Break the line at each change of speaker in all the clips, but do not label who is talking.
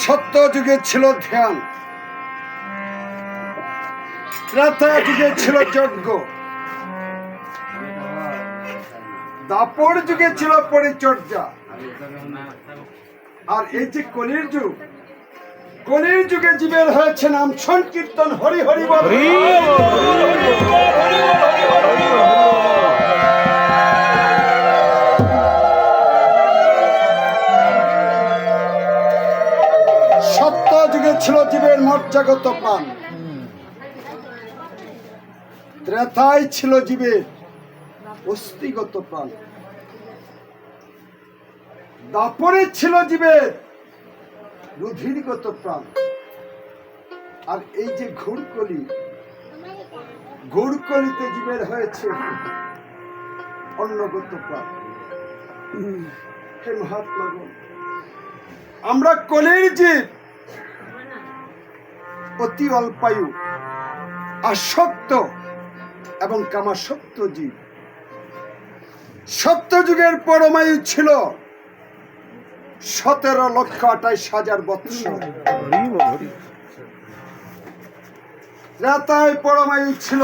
সত্য যুগে ছিল ধ্যান, ত্রেতা যুগে ছিল যজ্ঞ, দাপর যুগে ছিল পরিচর্যা, আর এই যে কলির যুগ, কলির যুগে জীবের হয়েছে নাম সংকীর্তন, হরি হরি বল। সত্য যুগে ছিল জীবের মর্যাগত প্রাণ, ত্রেতায় ছিল জীবের অস্থিগত প্রাণ, দাপরে ছিল জীবের রুধিরগত প্রাণ, আর এই যে ঘুরকলি, ঘুরকলিতে জীবের হয়েছে অন্নগত প্রাণ। হে মহাত্মাগণ, আমরা কলির জীব, অতি অল্পায়ু, আসক্ত এবং কামাসক্ত জীব। সত্য যুগের পরমায়ু ছিল 17,28,000 বৎসর। ত্রেতায় পরমায়ু ছিল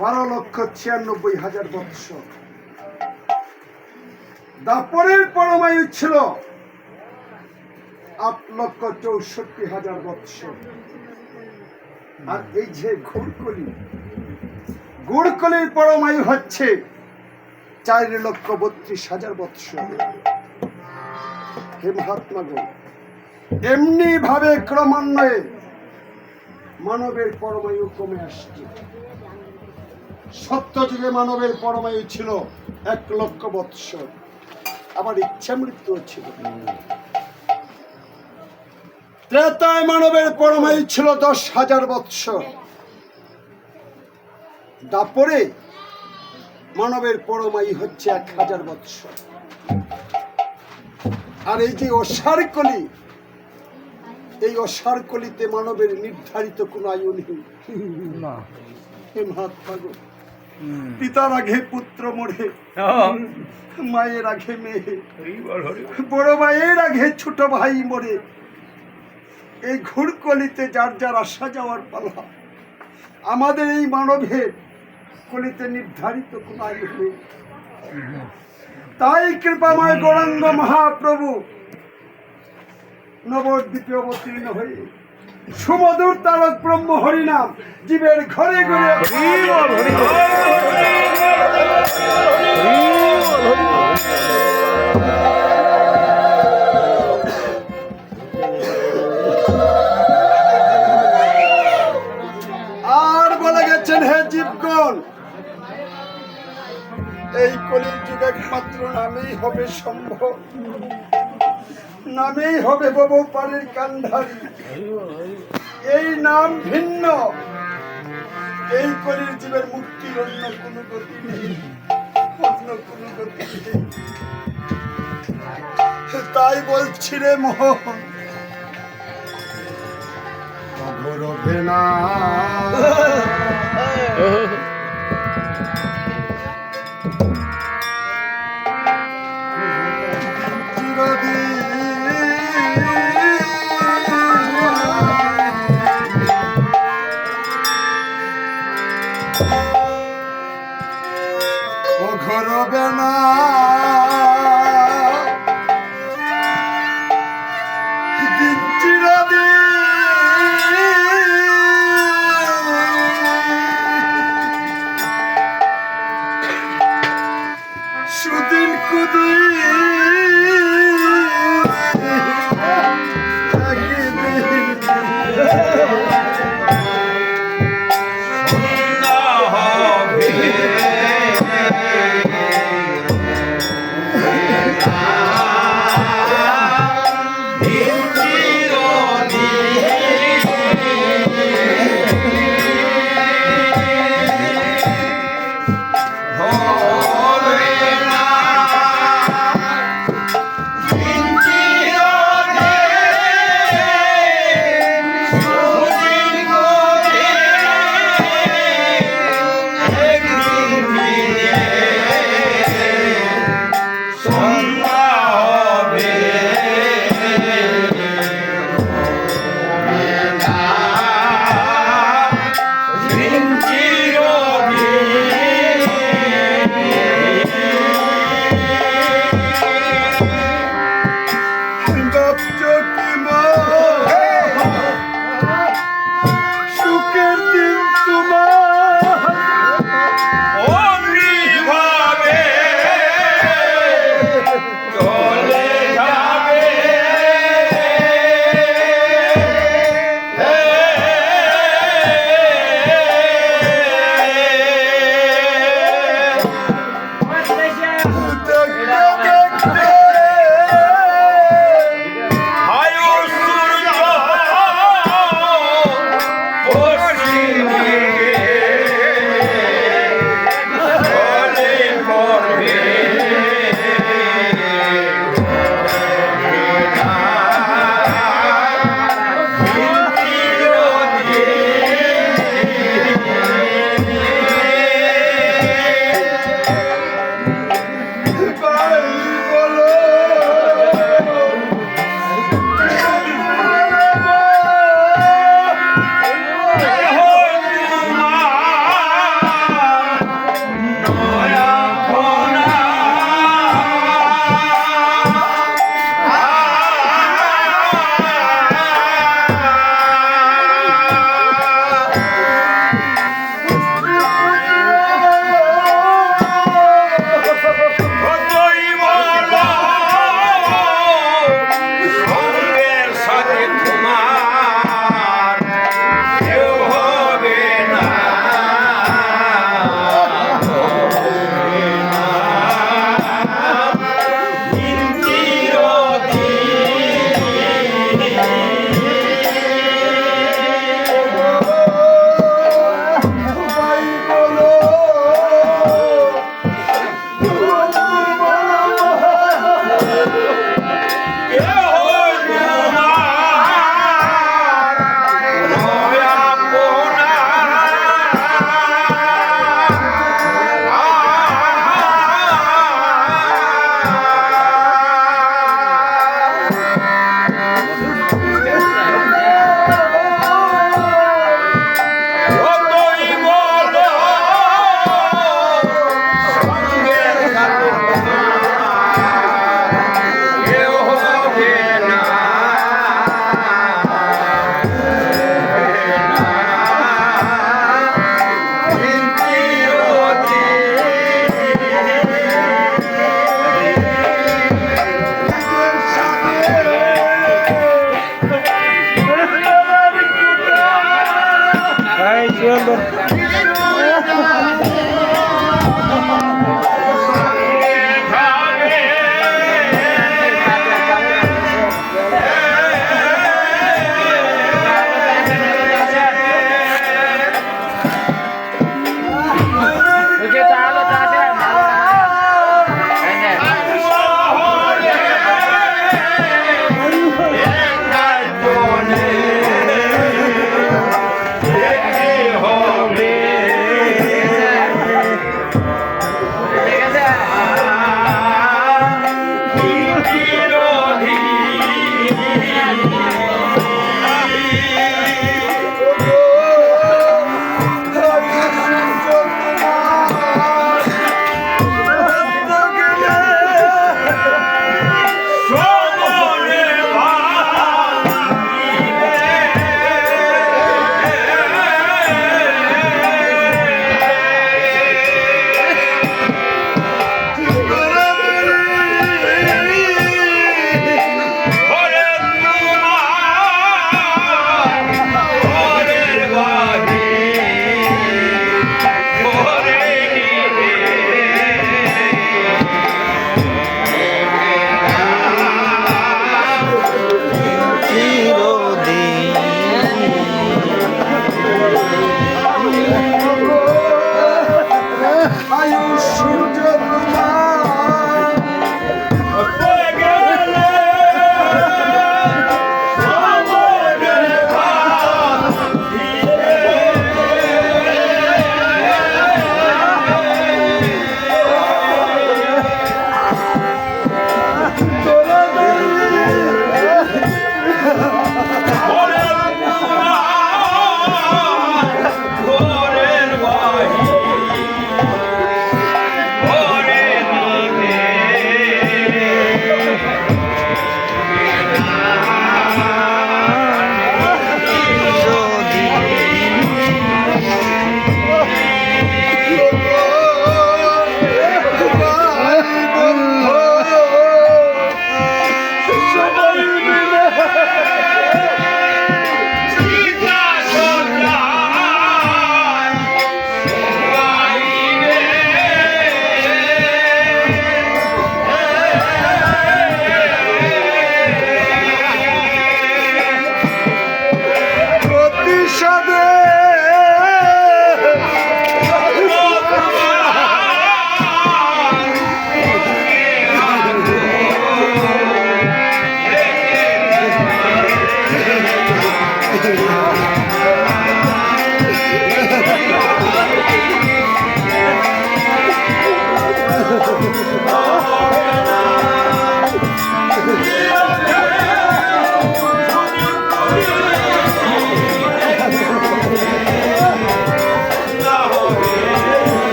12,96,000 বৎসর। দাপরের পরমায়ু ছিল 8,64,000 বৎসর। আর এই যে ঘুরকলি, ঘুরকলির পরমায়ু হচ্ছে 4,32,000 বৎসর। হে মহাত্মাগণ, এমনি ভাবে ক্রমান্বয়ে মানবের পরমায়ু কমে আসছে। সত্য যুগে মানবের পরমায়ু ছিল 1,00,000 বৎসর, আবার ইচ্ছা মৃত্যু ছিল। ত্রেতায় মানবের পরমায়ু ছিল 10,000 বৎসর। দাপরে মানবের পরমায়ু হচ্ছে 1,000 বৎসর। আর এই যে অসার কলি, এই অসার কলিতে মানবের নির্ধারিত কোন আয়ু নেই। হে মহাত্মাগণ, পিতার আগে পুত্র মরে, মায়ের আগে মেয়ে, বড় ভাইয়ের আগে ছোট ভাই মরে। এই ঘুরকলিতে যার যার আসা যাওয়ার পালা। আমাদের এই মানবের কলিতে নির্ধারিত কোন আয়ু নেই। তাই কৃপাময় গৌরাঙ্গ মহাপ্রভু নবদ্বীপে অবতীর্ণ হয়ে সুমধুর তারক ব্রহ্ম হরিনাম জীবের ঘরে ঘরে আর বলে গেছেন, হে জীবগণ, এই কলির যুগ একমাত্র নামেই হবে সম্ভব, নামেই হবে বাবু পারের কান্ধারি। এই নাম ভিন্ন, এই কলির জীবের মুক্তির অন্য কোনো গতি নেই, অন্য কোনো গতি নেই। তাই বলছি রে মোহন, অঘরবে না ঘরবে না সুদিন কুদি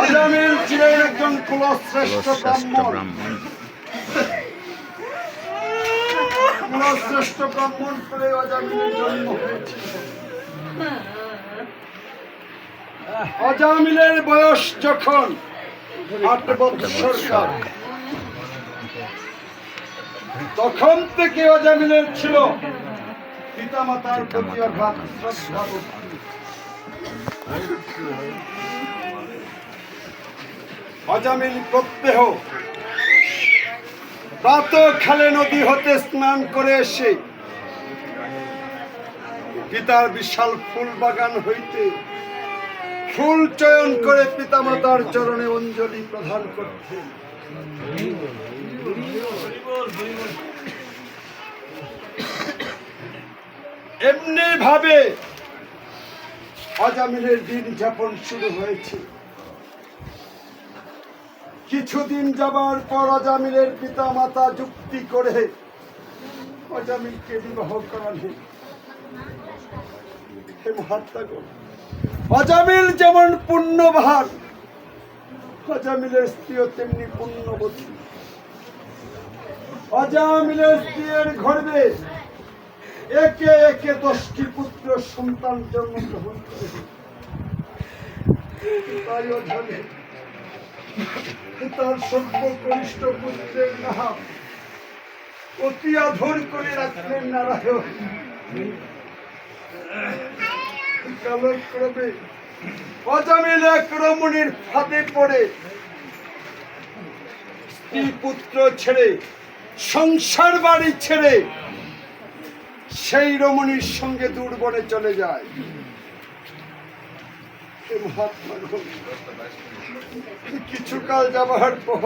অজামিল ছিলেন একজন কুলশ্রেষ্ঠ ব্রাহ্মণ। কুলশ্রেষ্ঠ ব্রাহ্মণ করে অজামিলের জন্ম হয়েছিল। অজামিলের বয়স যখন 8 বৎসর, তখন থেকে অজামিলের ছিল পিতামাতার প্রতি অগাধ শ্রদ্ধা ভক্তি। অজামিল প্রত্যহ প্রাতঃকালে নদী হতে স্নান করে এসে পিতার বিশাল ফুল বাগান হইতে ফুল চয়ন করে পিতামাতার চরণে অঞ্জলি প্রদান করতেন। এমনি ভাবে অজামিলের দিন যাপন শুরু হয়েছে। কিছুদিন যাবার পর অজামিলের পিতা মাতা যুক্তি করে অজামিলকে বিবাহ করালেন। হে মহাত্মাগণ, অজামিল যেমন পুণ্যবান, অজামিলের স্ত্রীও তেমনি পুণ্যবতী। অজামিলের স্ত্রীর গর্ভে একে একে 10টি পুত্র সন্তান জন্মগ্রহণ করে। তাই অজামিল তার সর্বকনিষ্ঠ পুত্রের নাম অতি আদর করে রাখলেন নারায়ণ। কালক্রমে অজামিল এক রমণীর ফাঁদে পড়ে স্ত্রী পুত্র ছেড়ে, সংসার বাড়ি ছেড়ে সেই রমণীর সঙ্গে দূরবনে চলে যায়। কিছুকাল যাবার পর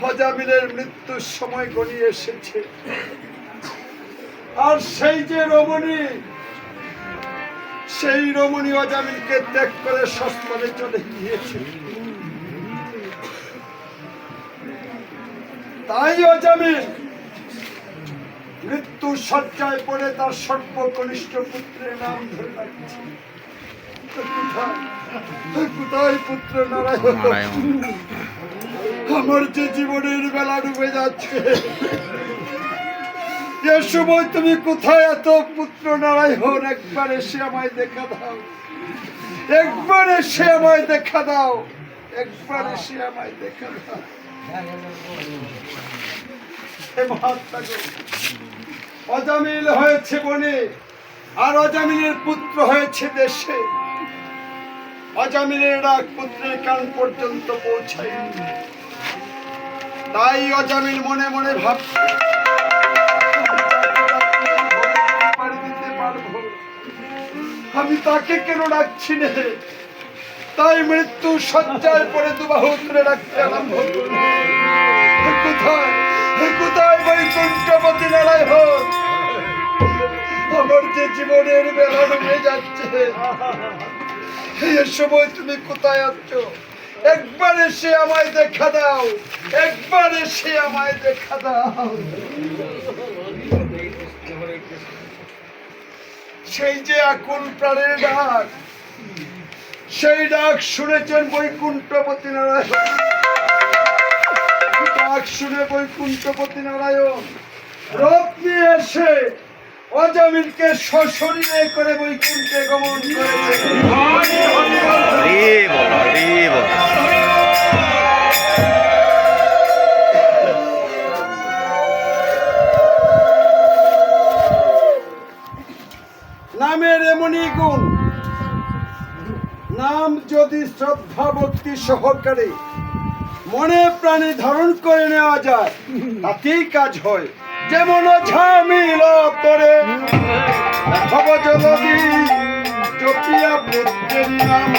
অজামিলের মৃত্যুর সময় গড়িয়ে এসেছে। আর সেই যে রমণী, সেই রমণী অজামিলকে ত্যাগ করে শ্মশানে চলে গিয়েছে। তাই অজামিল মৃত্যু শয্যায় পড়ে তার সর্বকনিষ্ঠ পুত্রের নাম ধরে রাখছে। কোথায় পুত্র নারায়ণ? আমার যে জীবনের বেলা ডুবে যাচ্ছে, এ সময় তুমি কোথায় এত পুত্র নারায়ণ? একবার এসে আমায় দেখা দাও, একবার এসে আমায় দেখা দাও, একবার এসে আমায় দেখা দাও। অজামিল হয়েছে বনে, আর অজামিলের পুত্র হয়েছে দেশে। অজামিলের ডাক পুত্রের কান পর্যন্ত পৌঁছায়নি। তাই অজামিল মনে মনে ভাবছে, আমি তাকে কেন ডাকছি না? তাই মৃত্যু শয্যায় পড়ে দুবাহু তুলে ডাকতে আরম্ভ করল। কোথায় কোথায় বৈকুণ্ঠপতি নারায়ণ? আমার যে জীবনের বেলা ডুবে যাচ্ছে, এই সময় তুমি কোথায় আছো? একবার এসে আমায় দেখা দাও, একবার এসে আমায় দেখা দাও। সেই যে আকুল প্রাণের ডাক, সেই ডাক শুনেছেন বৈকুণ্ঠপতি নারায়ণ। ডাক শুনে বৈকুণ্ঠপতি নারায়ণ রথ নিয়ে এসে অজামিলকে সশরীরে করে বৈকুণ্ঠে গমন করেছে। নামের এমনই গুণ, নাম যদি শ্রদ্ধা ভক্তি সহকারে মনে প্রাণে ধারণ করে নেওয়া যায়, তাতেই কাজ হয়। যেমন ঝামিল করে ভবজলদি জপিয়া পুত্রের নাম,